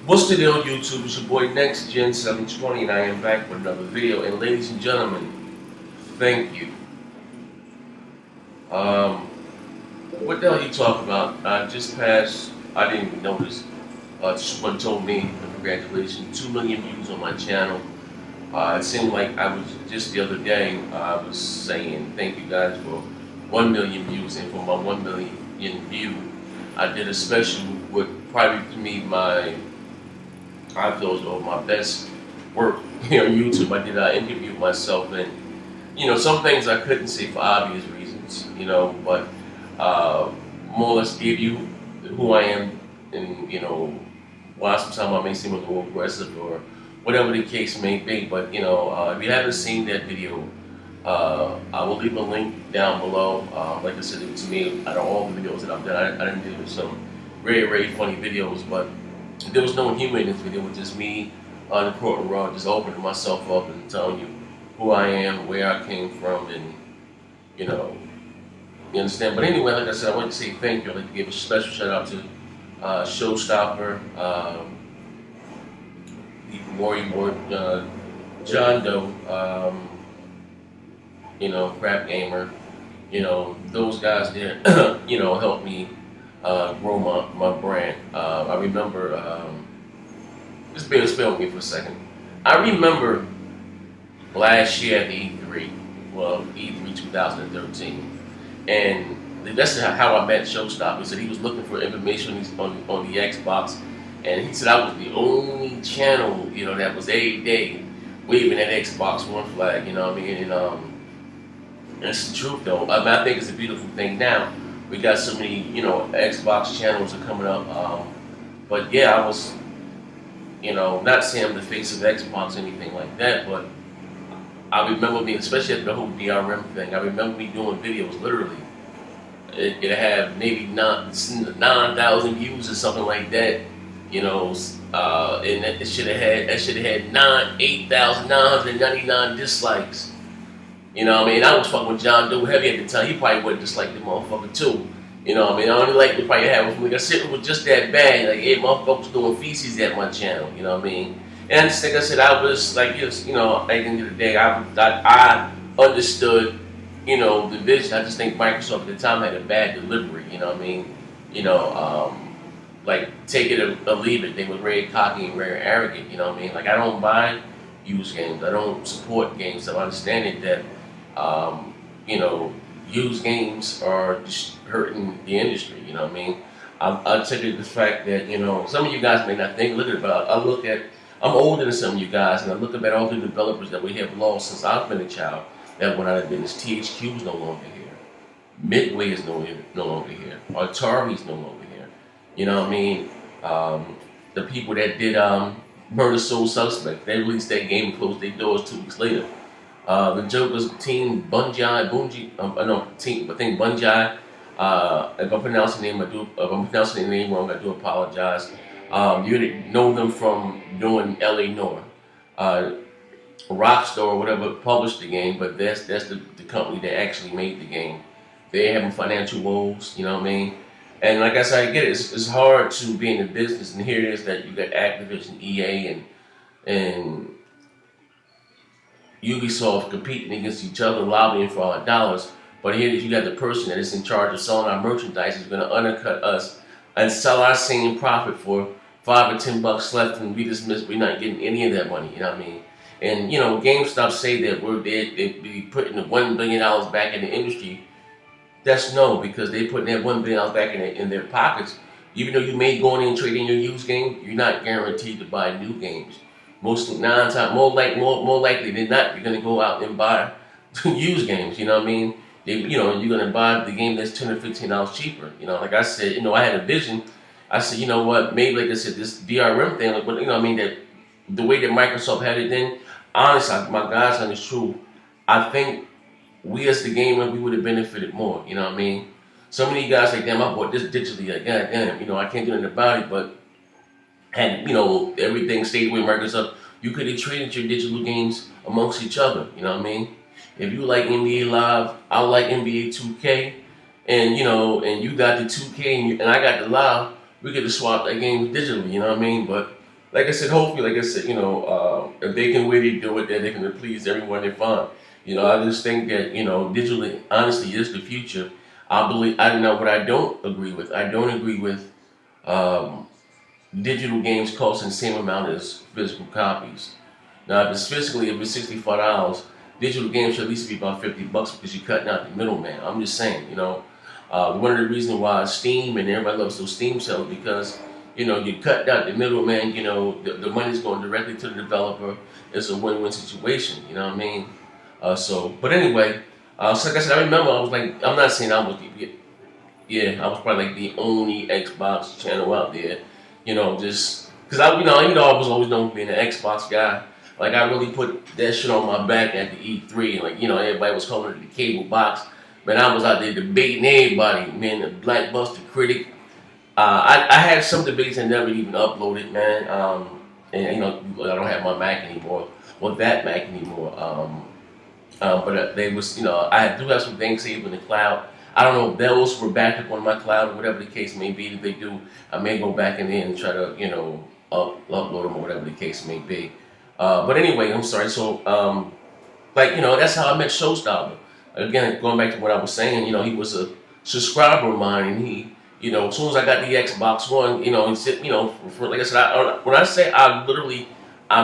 What's the deal, YouTube? It's your boy Next Gen 720, and I am back with another video. And ladies and gentlemen, thank you. Um, what the hell you talking about? I just passed. I didn't even notice. Someone told me, congratulations, 2 million views on my channel. It seemed like I was just the other day. I was saying thank you guys for 1 million views, and for my 1 million view, I did a special with probably to me I feel as though my best work here on YouTube. I did an interview with myself, and some things I couldn't say for obvious reasons, but more or less give you who I am, and why sometimes I may seem a little aggressive or whatever the case may be. But if you haven't seen that video, I will leave a link down below. Like I said, it was me out of all the videos that I've done. I didn't do some very funny videos, but there was no humor in this video. It was just me on the court and raw, just opening myself up and telling you who I am, where I came from, and you understand. But anyway, like I said, I want to say thank you. I'd like to give a special shout out to Showstopper, Warrior Board, John Doe, Crap Gamer, those guys there, helped me grow my brand. I remember, just bear with me for a second. I remember last year at the E3, E3 2013, and that's how I met Showstopper. He said he was looking for information on the Xbox, and he said I was the only channel, that was every day waving that Xbox One flag, you know what I mean? And it's the truth though. I think it's a beautiful thing now. We got so many, Xbox channels are coming up. But yeah, I was, not saying I'm the face of Xbox or anything like that, but I remember being, especially at the whole DRM thing, I remember me doing videos, literally. It had maybe 9,000 views or something like that, and that should have had 8,999 dislikes. You know what I mean? I was fucking with John Doe heavy at the time. He probably would dislike the motherfucker too. You know what I mean? I only like to probably have like I said, it was just that bad. Like, hey, motherfuckers doing feces at my channel. You know what I mean? And I just think I said I was like, just at the end of the day, I understood, the vision. I just think Microsoft at the time had a bad delivery. You know what I mean? Like take it or leave it. They were very cocky and very arrogant. You know what I mean? Like I don't buy used games. I don't support games. So I understand it that. Used games are just hurting the industry, you know what I mean? I'll tell you the fact that, some of you guys may not think, look at it, but I'm older than some of you guys, and I look at all the developers that we have lost since I've been a child that went out of business. THQ is no longer here. Midway is no longer here. Atari is no longer here. You know what I mean? The people that did Murder Soul Suspect, they released that game and closed their doors 2 weeks later. The Joker's team Bungie, I think Bungie. If I'm pronouncing the name wrong, I do apologize. You know them from doing L.A. Noire. Rockstar or whatever published the game, but that's the company that actually made the game. They're having financial woes, you know what I mean? And like I said, I get it. It's hard to be in the business, and here it is that you got Activision, EA, and Ubisoft competing against each other, lobbying for our dollars. But here you got the person that is in charge of selling our merchandise is going to undercut us and sell our same profit for $5 or $10 left, and we're not getting any of that money. You know what I mean? And GameStop say that they be putting the $1 billion back in the industry. That's no, because they putting that $1 billion back in their pockets. Even though you may go in and trade in your used game, you're not guaranteed to buy new games. More likely than not, you're gonna go out and buy used games. You know what I mean? You're gonna buy the game that's $10 or $15 cheaper. Like I said, I had a vision. I said, you know what? Maybe like I said, this DRM thing, like, what I mean, that the way that Microsoft had it then. Honestly, my God's honest truth, I think we as the gamer, we would have benefited more. You know what I mean? So many guys like, damn, I bought this digitally. Like, God damn, I can't do anything about it, but. And everything stayed with Microsoft. You could have traded your digital games amongst each other. You know what I mean? If you like NBA Live, I like NBA 2K, and and you got the 2K and I got the Live. We could have swapped that game digitally. You know what I mean? But like I said, hopefully, like I said, if they can really do it, then they can please everyone they find. I just think that digitally, honestly, is the future. I believe. I don't know what I don't agree with. I don't agree with um, digital games costing the same amount as physical copies. Now, if it's $65, digital games should at least be about $50 because you're cutting out the middleman. I'm just saying, one of the reasons why Steam and everybody loves those Steam sales because you cut out the middleman. The money's going directly to the developer. It's a win-win situation. You know what I mean? But anyway, so like I said, I remember I was like, I'm not saying I was I was probably like the only Xbox channel out there. Just because I was always known for being an Xbox guy. Like I really put that shit on my back at the E3, and everybody was calling it the cable box. Man, I was out there debating everybody, man, the Blackbuster critic. I had some debates I never even uploaded, man. And I don't have my Mac anymore, or that Mac anymore. But they was, I do have some things saved in the cloud. I don't know if those were backed up on my cloud or whatever the case may be. If they do, I may go back in there and try to, upload them or whatever the case may be. But anyway, I'm sorry. So, that's how I met Showstopper. Again, going back to what I was saying, he was a subscriber of mine, and he, as soon as I got the Xbox One, he said, like I said, when I say I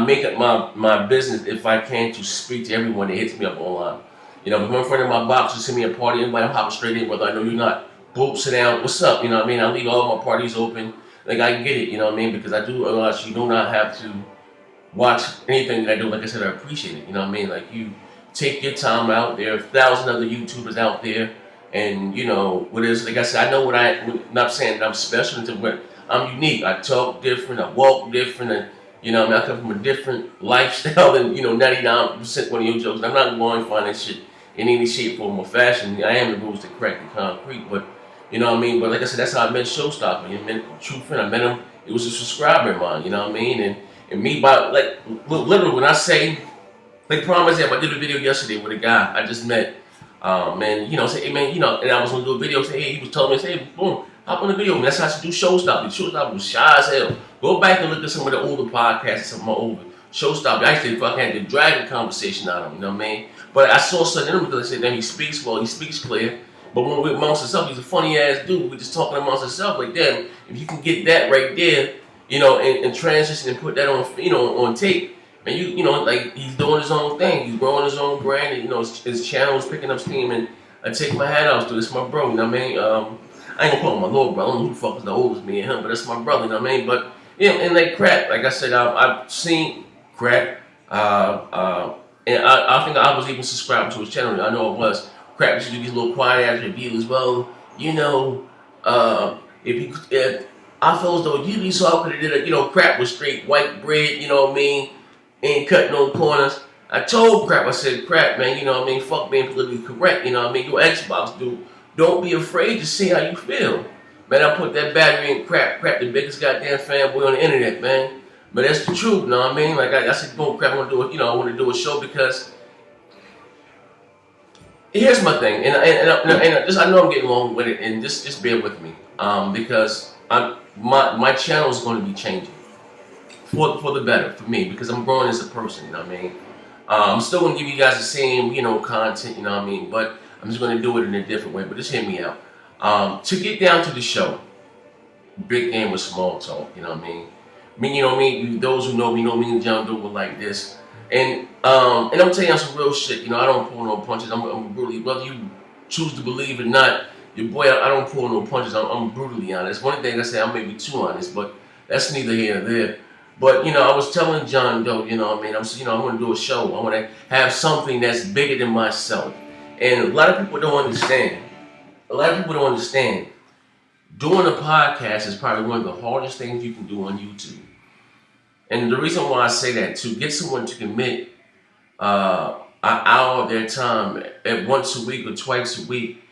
make it my business if I can to speak to everyone that hits me up online. If one friend in my box just send me a party invite, I'm hopping straight in, whether I know you're not. Boom, sit down, what's up? You know what I mean? I leave all my parties open. Like I get it, you know what I mean? Because I do a lot, you do not have to watch anything that I do. Like I said, I appreciate it. You know what I mean? Like you take your time out. There are 1,000 other YouTubers out there, and what is like I said, I know I'm not saying that I'm special into what I'm unique. I talk different, I walk different, and I come from a different lifestyle than 99% one of your jokes. I'm not glorifying that shit in any shape, form, or fashion. I am the rules that crack the concrete, but you know what I mean? But like I said, that's how I met Showstopper. You met a true friend. I met him. It was a subscriber of mine. You know what I mean? And me, by like literally, when I say, like, promise him, I did a video yesterday with a guy I just met. Say, hey man, and I was gonna do a video. Say, hey, he was telling me, say, hey, boom, hop on the video. And that's how I should do Showstopper. Showstopper was shy as hell. Go back and look at some of the older podcasts, some of my older Showstopper. Actually, fucking had to drag a conversation out of him. You know what I mean? But I saw something in him because I said, damn, he speaks well, he speaks clear. But when we're amongst ourselves, he's a funny ass dude. We're just talking amongst ourselves. Like, damn, if you can get that right there, and transition and put that on, on tape, man, like he's doing his own thing. He's growing his own brand, and his channel is picking up steam. And I take my hat off to it. It's my bro. You know what I mean? I ain't gonna call him my little bro. I don't know who the fuck is the oldest, me and him, but that's my brother. You know what I mean? But and like Crap, like I said, I've seen Crap, and I think I was even subscribed to his channel. I know it was. Crap used to do these little quiet ass reviews. Well, if I feel as though you be so I could have did it. Crap was straight white bread. You know what I mean? Ain't cutting no corners. I told Crap, I said, Crap, man, you know what I mean? Fuck being politically correct. You know what I mean? Your Xbox dude. Don't be afraid to see how you feel. Man, I put that battery in Crap, the biggest goddamn fanboy on the internet, man. But that's the truth, you know what I mean? Like I said, boom, Crap, I want to do it. I want to do a show because here's my thing, and I know I'm getting long with it, and just bear with me, because my channel is going to be changing for the better for me because I'm growing as a person. You know what I mean? I'm still going to give you guys the same content. You know what I mean? But I'm just going to do it in a different way. But just hear me out. To get down to the show, big game with small talk. You know what I mean? Me, those who know me and John do it like this. And I'm telling you some real shit. I don't pull no punches. I'm brutally, whether you choose to believe it or not, your boy, I don't pull no punches. I'm brutally honest. One thing I say, I may be too honest, but that's neither here nor there. But I was telling John Doe, I want to do a show. I want to have something that's bigger than myself. And a lot of people don't understand. Doing a podcast is probably one of the hardest things you can do on YouTube. And the reason why I say that, to get someone to commit an hour of their time at once a week or twice a week,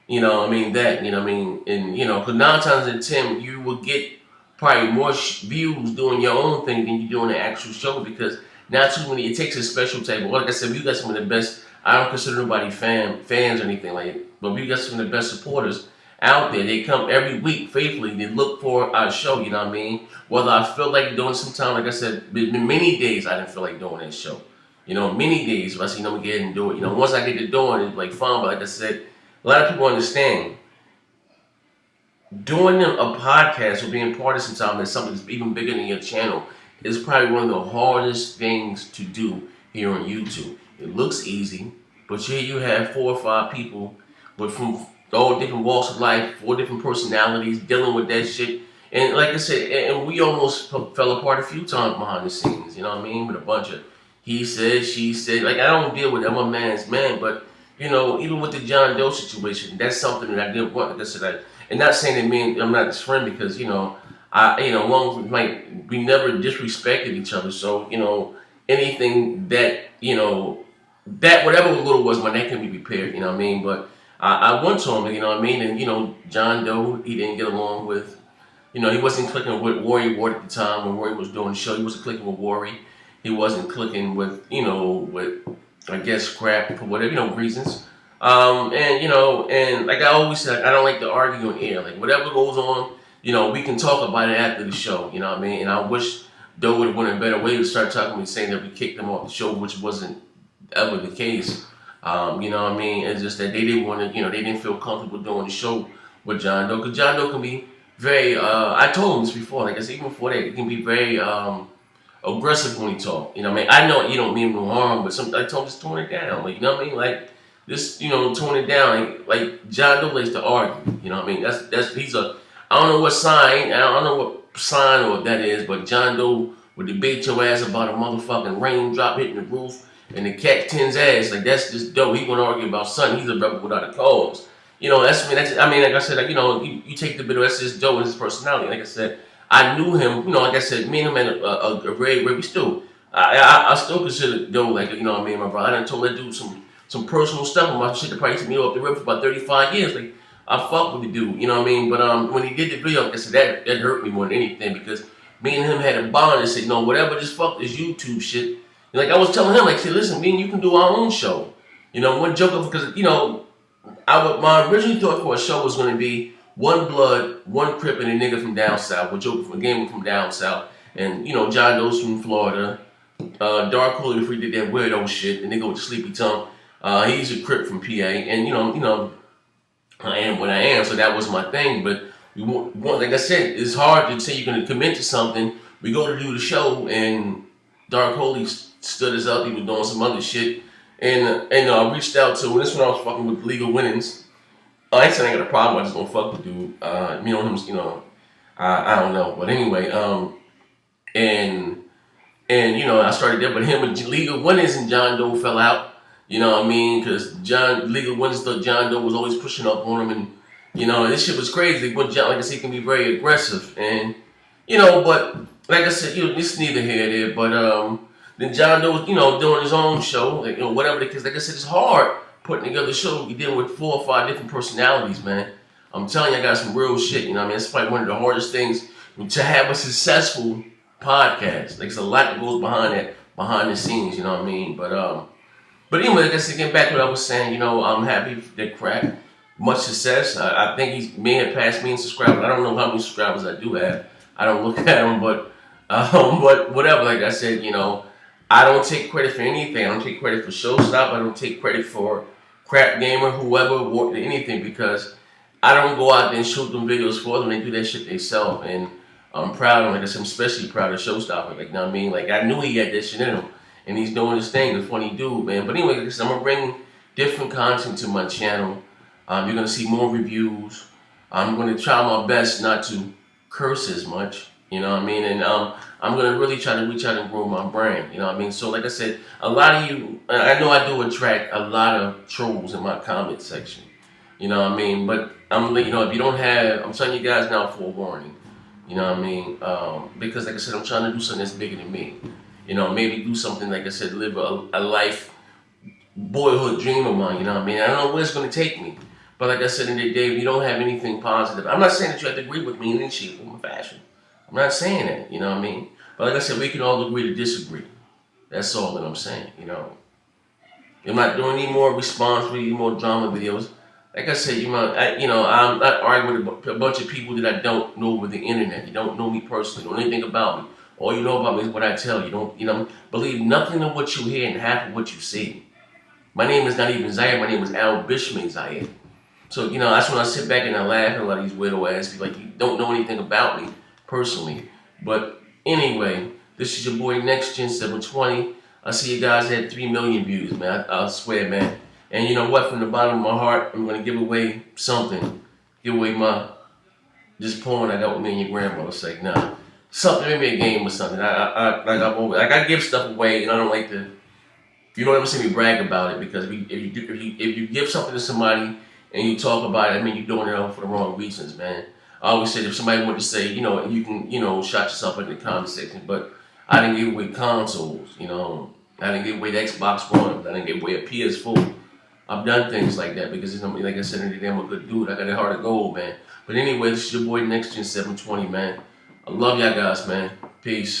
and because 9 times out of 10, you will get probably more views doing your own thing than you do on the actual show, because not too many, it takes a special type. Like I said, we got some of the best, I don't consider nobody fans or anything like it, but we got some of the best supporters out there. They come every week faithfully. They look for our show, you know what I mean? Whether I feel like doing sometime, like I said, been many days I didn't feel like doing that show. You know, many days if I say, get ahead and do it. You know, once I get to doing it, it's like fun. But like I said, a lot of people understand doing a podcast or being part of something that's something that's even bigger than your channel is probably one of the hardest things to do here on YouTube. It looks easy, but here you have 4 or 5 people from all different walks of life, 4 different personalities dealing with that shit. And like I said, and we almost fell apart a few times behind the scenes, you know what I mean? With a bunch of he said, she said. Like, I don't deal with that. I'm a man's man, but, you know, even with the John Doe situation, that's something that I didn't want. Like I said, and not saying that I'm not his friend because, you know, long as we never disrespected each other. So, you know, anything that, you know, that whatever little was, my neck can be repaired, you know what I mean? But I went to him, you know what I mean? And, you know, John Doe, he didn't get along with, you know, he wasn't clicking with Worry Ward at the time when Worry was doing the show. He wasn't clicking with Worry. He wasn't clicking with, you know, with, I guess, Scrap for whatever, you know, reasons. And, you know, and like I always said, I don't like to argue on air. Like, whatever goes on, you know, we can talk about it after the show, you know what I mean? And I wish Doe would have went a better way to start talking to me, saying that we kicked them off the show, which wasn't ever the case. You know what I mean? It's just that they didn't want to, you know, they didn't feel comfortable doing the show with John Doe. Because John Doe can be very, I told him this before, like I said, even before that, it can be very aggressive when he talk. You know what I mean? I know you don't mean no harm, but I told him just tone it down. Like, you know what I mean? Like, just, you know, tone it down. Like John Doe likes to argue. You know what I mean? He's I don't know what sign, I don't know what sign or what that is, but John Doe would debate your ass about a motherfucking raindrop hitting the roof and the cat 10's ass. Like, that's just Doe. He gonna argue about something. He's a rebel without a cause. You know, like I said, like, you know, you take the bit of that's just Doe and his personality. Like I said, I knew him, you know, like I said, me and him had a very, very still. I still consider Doe, like, you know what I mean, my brother. I done told that dude some personal stuff on my shit that probably took me off the river for about 35 years. Like, I fuck with the dude, you know what I mean? But when he did the video, like I said, that hurt me more than anything because me and him had a bond and said, you know, whatever, just fuck this YouTube shit. And like I was telling him, like, say, listen, me and you can do our own show. You know, one joke of, because, you know, my original thought for a show was going to be one blood, one Crip, and a nigga from down south. We're joking from game from down south. And, you know, John Doe's from Florida. Dark Holy if we did that weirdo shit, and nigga with the sleepy tongue. He's a Crip from PA. And, you know, I am what I am, so that was my thing. But like I said, it's hard to say you're going to commit to something. We go to do the show, and Dark Holy stood us up. He was doing some other shit. And I reached out to, this when I was fucking with Legal Winnings. I ain't saying I got a problem, I just gonna fuck with dude. Me on him, you know, I don't know. But anyway, and you know, I started there, but him and Legal Winnings and John Doe fell out. You know what I mean? Because Legal Winnings thought John Doe was always pushing up on him, and you know, this shit was crazy. But John, like I said, he can be very aggressive, and you know, but like I said, you know, it's neither here nor there. But then John Doe was, you know, doing his own show, like, you know, whatever the case. Like I said, it's hard putting together a show. You're dealing with 4 or 5 different personalities, man. I'm telling you, I got some real shit. You know what I mean? It's probably one of the hardest things to have a successful podcast. Like, there's a lot that goes behind that, behind the scenes. You know what I mean? But anyway, like I said, getting back to what I was saying, you know, I'm happy that Crack, much success. I think he may have passed me in subscribers. I don't know how many subscribers I do have. I don't look at them, but whatever. Like I said, you know, I don't take credit for anything. I don't take credit for Showstop. I don't take credit for Crap Gamer, whoever, anything, because I don't go out there and shoot them videos for them. They do that shit themselves, and I'm proud of him. Like I said, I'm especially proud of Showstopper. Like, you know what I mean? Like, I knew he had that shit in him, and he's doing his thing. A funny dude, man. But anyway, like I said, I'm gonna bring different content to my channel. You're gonna see more reviews. I'm gonna try my best not to curse as much. You know what I mean? And I'm going to really try to reach out and grow my brand. You know what I mean? So like I said, a lot of you, I know I do attract a lot of trolls in my comment section. You know what I mean? But you know, if you don't have, I'm telling you guys now for a warning. You know what I mean? Because like I said, I'm trying to do something that's bigger than me. You know, maybe do something, like I said, live a life, boyhood dream of mine. You know what I mean? I don't know where it's going to take me. But like I said in the day, if you don't have anything positive, I'm not saying that you have to agree with me in any shape, form, or fashion. I'm not saying that, you know what I mean? But like I said, we can all agree to disagree. That's all that I'm saying, you know. I'm not doing any more response, any more drama videos. like I said, I'm not arguing with a bunch of people that I don't know over the internet. You don't know me personally, don't know anything about me. All you know about me is what I tell you. Don't, believe nothing of what you hear and half of what you see. My name is not even Zaire. My name is Al Bishman Zaire. So, that's when I sit back and I laugh at a lot of these weirdo ass people. Like, you don't know anything about me personally. But anyway, this is your boy Next Gen 720. I see you guys had 3 million views, man. I swear, man. And you know what? From the bottom of my heart, I'm going to give away something. Give away this porn I got with me and your grandma. It's like, nah. Something, maybe a game or something. I give stuff away, and I don't like to. You don't ever see me brag about it, because if you give something to somebody and you talk about it, I mean, you're doing it for the wrong reasons, man. I always said if somebody wanted to say, you can, shot yourself in the comment section, but I didn't give away consoles, I didn't give away the Xbox One, I didn't give away a PS4. I've done things like that because, like I said, I'm a good dude. I got a heart of gold, man. But anyway, this is your boy Next Gen 720, man. I love y'all guys, man. Peace.